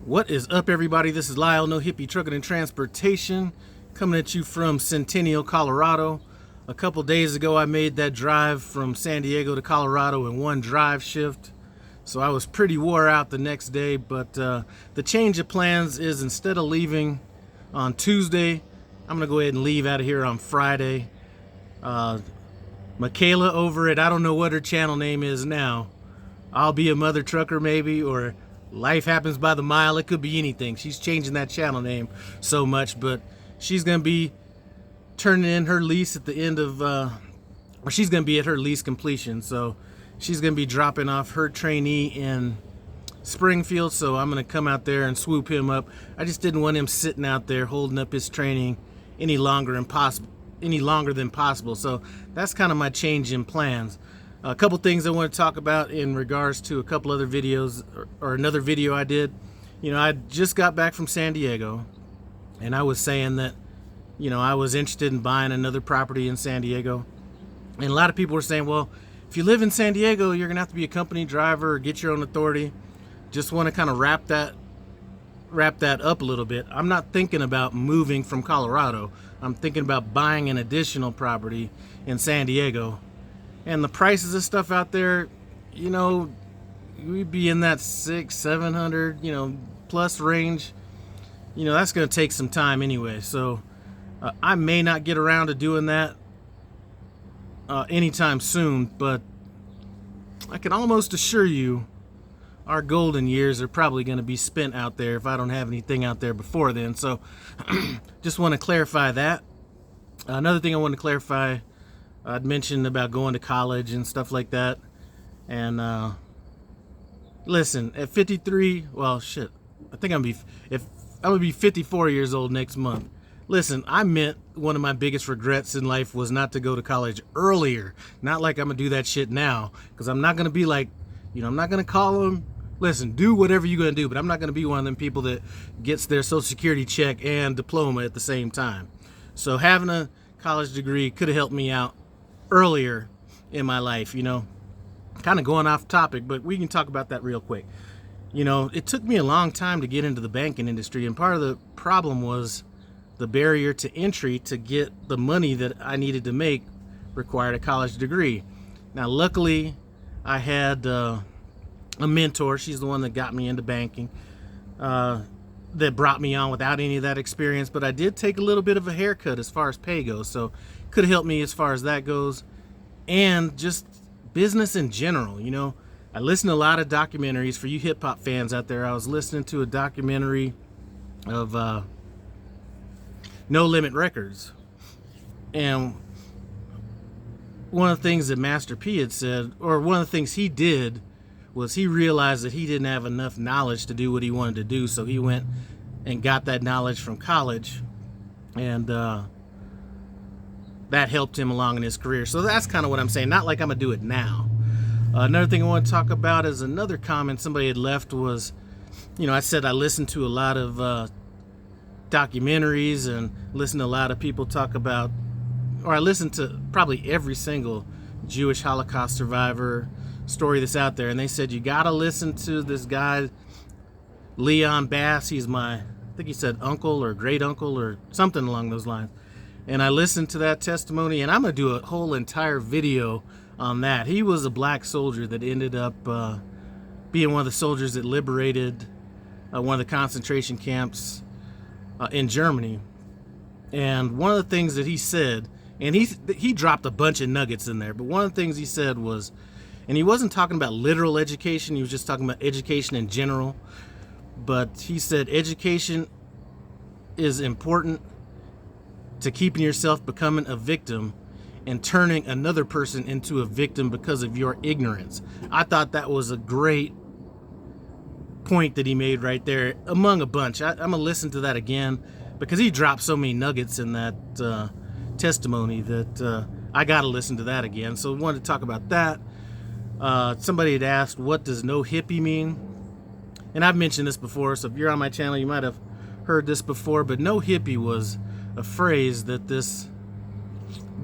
What is up, everybody? This is Lyle, No Hippie Trucking and Transportation, coming at you from Centennial, Colorado. A couple days ago, I made that drive from San Diego to Colorado in one drive shift, so I was pretty wore out the next day. But the change of plans is, instead of leaving on Tuesday, I'm gonna go ahead and leave out of here on Friday. Michaela over at, I don't know what her channel name is now, I'll Be a Mother Trucker maybe, or Life Happens by the Mile. It could be anything. She's changing that channel name so much, but she's going to be turning in her lease at the end of, or she's going to be at her lease completion. So she's going to be dropping off her trainee in Springfield. So I'm going to come out there and swoop him up. I just didn't want him sitting out there holding up his training any longer than possible. So that's kind of my change in plans. A couple things I want to talk about in regards to a couple other videos, or another video I did. You know, I just got back from San Diego, and I was saying that, you know, I was interested in buying another property in San Diego. And a lot of people were saying, well, if you live in San Diego, you're gonna have to be a company driver or get your own authority. Just want to kind of wrap that up a little bit. I'm not thinking about moving from Colorado. I'm thinking about buying an additional property in San Diego. And the prices of stuff out there, you know, we'd be in that $600-700, you know, plus range. You know, that's going to take some time anyway. So I may not get around to doing that anytime soon, but I can almost assure you our golden years are probably going to be spent out there if I don't have anything out there before then. So just want to clarify that. Another thing I want to clarify, I'd mentioned about going to college and stuff like that. And listen, at 53, well, shit, I think I'm gonna be 54 years old next month. Listen, I meant one of my biggest regrets in life was not to go to college earlier. Not like I'm gonna do that shit now, because I'm not gonna be like, you know, I'm not gonna call them. Listen, do whatever you're gonna do, but I'm not gonna be one of them people that gets their Social Security check and diploma at the same time. So having a college degree could have helped me out earlier in my life, you know. Kind of going off topic, but we can talk about that real quick. You know, it took me a long time to get into the banking industry, and part of the problem was the barrier to entry to get the money that I needed to make required a college degree. Now, luckily, I had a mentor. She's the one that got me into banking, that brought me on without any of that experience, but I did take a little bit of a haircut as far as pay goes, so could have helped me as far as that goes. And just business in general, you know, I listen to a lot of documentaries. For you hip hop fans out there, I was listening to a documentary of No Limit Records, and one of the things that Master P had said, or one of the things he did, was he realized that he didn't have enough knowledge to do what he wanted to do, so he went and got that knowledge from college, and that helped him along in his career. So that's kind of what I'm saying. Not like I'm gonna do it now. Another thing I want to talk about is another comment somebody had left was, you know, I said I listened to a lot of documentaries and listened to a lot of people talk about, or I listened to probably every single Jewish Holocaust survivor story that's out there, and they said you gotta listen to this guy Leon Bass. He's my, I think he said uncle or great uncle or something along those lines. And I listened to that testimony, and I'm gonna do a whole entire video on that. He was a black soldier that ended up being one of the soldiers that liberated one of the concentration camps in Germany. And one of the things that he said, and he dropped a bunch of nuggets in there, but one of the things he said was, and he wasn't talking about literal education, he was just talking about education in general, but he said education is important to keeping yourself becoming a victim and turning another person into a victim because of your ignorance. I thought that was a great point that he made right there, among a bunch. I'm gonna listen to that again because he dropped so many nuggets in that testimony that I gotta listen to that again. So I wanted to talk about that. Somebody had asked, what does no hippie mean? And I've mentioned this before, so if you're on my channel, you might have heard this before, but no hippie was a phrase that this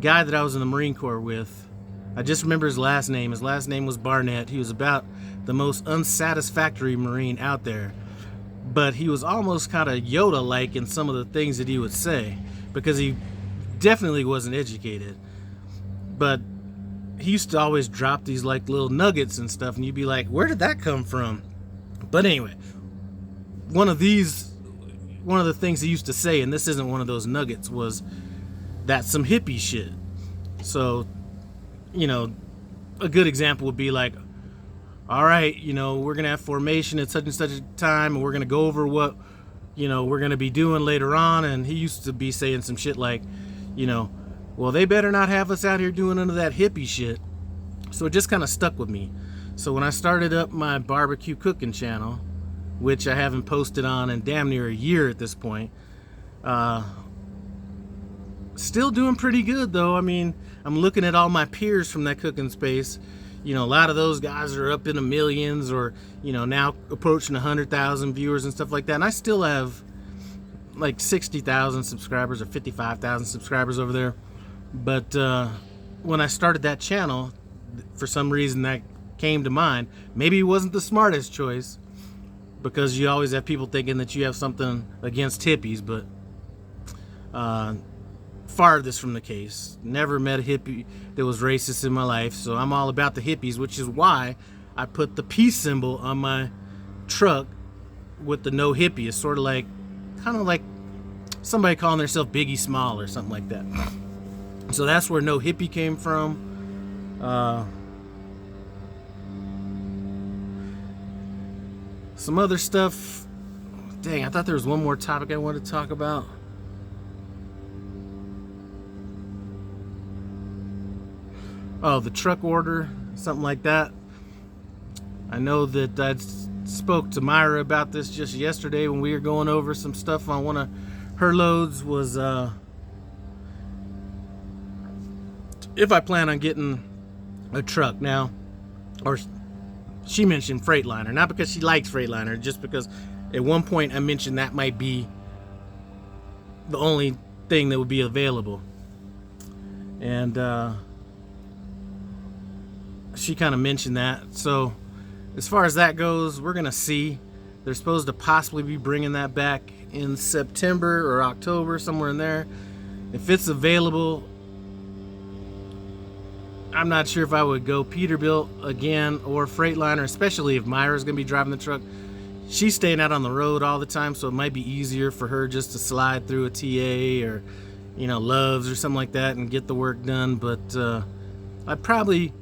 guy that I was in the Marine Corps with, I just remember his last name. His last name was Barnett. He was about the most unsatisfactory Marine out there. but he was almost kind of Yoda-like in some of the things that he would say, because he definitely wasn't educated. But he used to always drop these like little nuggets and stuff, and you'd be like, where did that come from? But anyway, one of the things he used to say, and this isn't one of those nuggets, was that's some hippie shit. So, you know, a good example would be like, all right, you know, we're going to have formation at such and such a time, and we're going to go over what, you know, we're going to be doing later on. And he used to be saying some shit like, you know, well, they better not have us out here doing none of that hippie shit. So it just kind of stuck with me. So when I started up my barbecue cooking channel, which I haven't posted on in damn near a year at this point, still doing pretty good though. I mean, I'm looking at all my peers from that cooking space. You know, a lot of those guys are up in the millions, or, you know, now approaching 100,000 viewers and stuff like that. And I still have like 60,000 subscribers or 55,000 subscribers over there. But when I started that channel, for some reason that came to mind. Maybe it wasn't the smartest choice, because you always have people thinking that you have something against hippies, but farthest from the case. Never met a hippie that was racist in my life, so I'm all about the hippies, which is why I put the peace symbol on my truck with the no hippie. It's sort of like, kind of like somebody calling themselves Biggie Small or something like that. So that's where no hippie came from. Some other stuff. Dang, I thought there was one more topic I wanted to talk about. Oh, the truck order, something like that. I know that I spoke to Myra about this just yesterday when we were going over some stuff on one of her loads. Was if I plan on getting a truck now, or she mentioned Freightliner, not because she likes Freightliner, just because at one point I mentioned that might be the only thing that would be available. And she kind of mentioned that. So as far as that goes, we're gonna see. They're supposed to possibly be bringing that back in September or October, somewhere in there. If it's available, I'm not sure if I would go Peterbilt again or Freightliner, especially if Myra's gonna be driving the truck. She's staying out on the road all the time, so it might be easier for her just to slide through a TA or, you know, Love's or something like that and get the work done. But I'd probably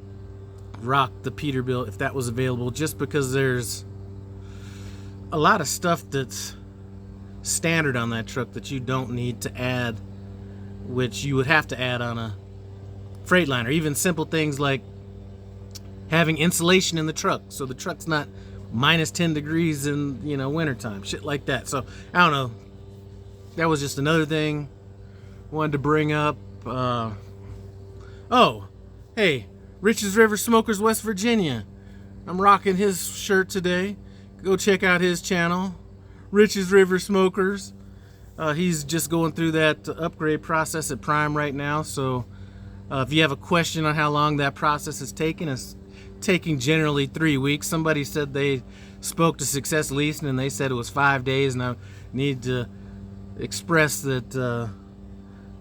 rock the Peterbilt if that was available, just because there's a lot of stuff that's standard on that truck that you don't need to add, which you would have to add on a Freightliner. Even simple things like having insulation in the truck, so the truck's not minus 10 degrees in, you know, wintertime, shit like that. So I don't know, that was just another thing I wanted to bring up. Oh, hey, Rich's River Smokers, West Virginia. I'm rocking his shirt today. Go check out his channel, Rich's River Smokers. He's just going through that upgrade process at Prime right now. So if you have a question on how long that process is taking, it's taking generally 3 weeks. Somebody said they spoke to Success Leasing and they said it was 5 days, and I need to express that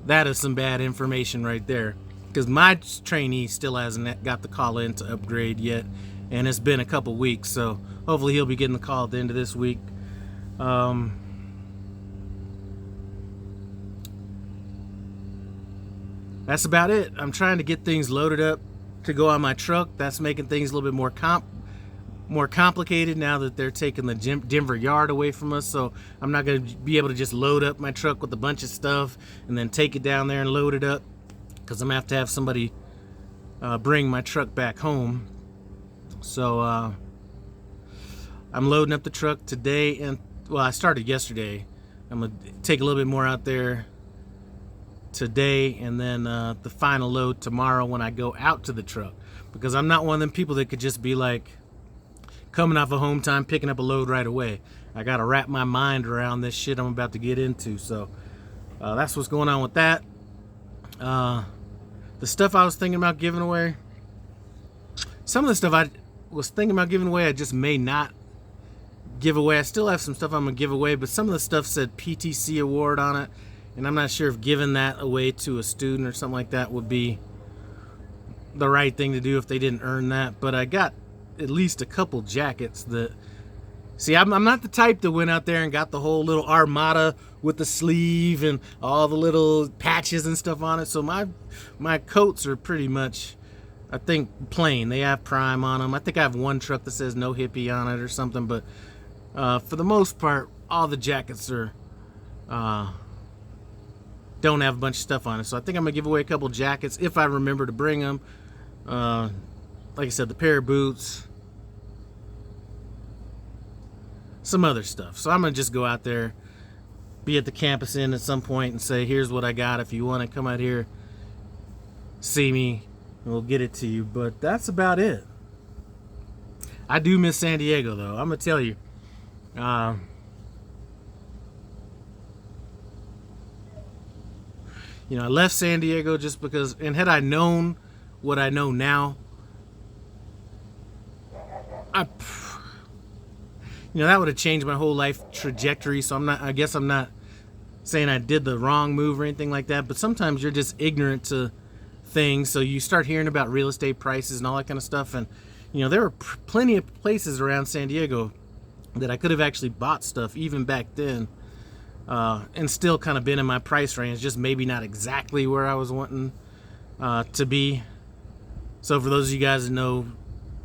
that is some bad information right there, because my trainee still hasn't got the call in to upgrade yet, and it's been a couple weeks, so hopefully he'll be getting the call at the end of this week. That's about it. I'm trying to get things loaded up to go on my truck. That's making things a little bit more complicated now that they're taking the Denver yard away from us. So I'm not going to be able to just load up my truck with a bunch of stuff and then take it down there and load it up, because I'm going to have somebody bring my truck back home. So I'm loading up the truck today, and well, I started yesterday. I'm going to take a little bit more out there today, and then the final load tomorrow when I go out to the truck, because I'm not one of them people that could just be like coming off of home time picking up a load right away. I gotta wrap my mind around this shit I'm about to get into. So that's what's going on with that. The stuff I was thinking about giving away, some of the stuff I was thinking about giving away, I just may not give away. I still have some stuff I'm gonna give away, but some of the stuff said PTC award on it, and I'm not sure if giving that away to a student or something like that would be the right thing to do if they didn't earn that. But I got at least a couple jackets that, see, I'm not the type that went out there and got the whole little armada with the sleeve and all the little patches and stuff on it. So my coats are pretty much, I think, plain. They have Prime on them. I think I have one truck that says no Hippie on it or something, but for the most part, all the jackets are don't have a bunch of stuff on it. So I think I'm gonna give away a couple jackets if I remember to bring them. Like I said, the pair of boots, some other stuff. So I'm gonna just go out there, be at the campus inn at some point and say, here's what I got. If you want to come out here, see me, and we'll get it to you. But that's about it. I do miss San Diego, though. I'm gonna tell you. You know, I left San Diego just because, and had I known what I know now, that would have changed my whole life trajectory. So I guess I'm not saying I did the wrong move or anything like that, but sometimes you're just ignorant to things. So you start hearing about real estate prices and all that kind of stuff. And, there were plenty of places around San Diego that I could have actually bought stuff even back then, and still kind of been in my price range, just maybe not exactly where I was wanting to be. So for those of you guys that know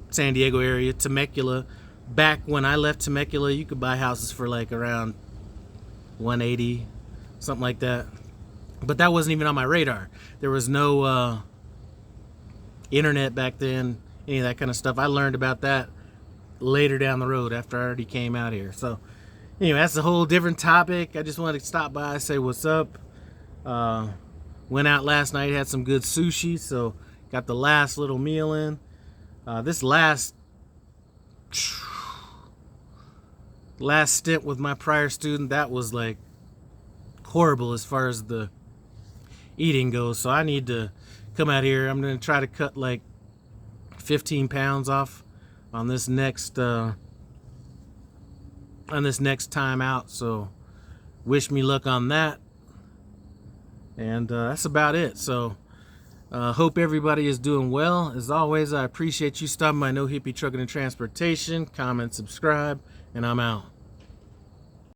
San Diego area, Temecula, back when I left Temecula, you could buy houses for like around 180, something like that. But that wasn't even on my radar. There was no internet back then, any of that kind of stuff. I learned about that later down the road after I already came out here. So anyway, that's a whole different topic. I just wanted to stop by, say what's up. Went out last night, had some good sushi, so got the last little meal in. This last stint with my prior student, that was like horrible as far as the eating goes. So I need to come out here. I'm going to try to cut like 15 pounds off on this next time out. So wish me luck on that. And that's about it. So hope everybody is doing well. As always, I appreciate you stopping by No Hippie Trucking and Transportation. Comment, subscribe, and I'm out.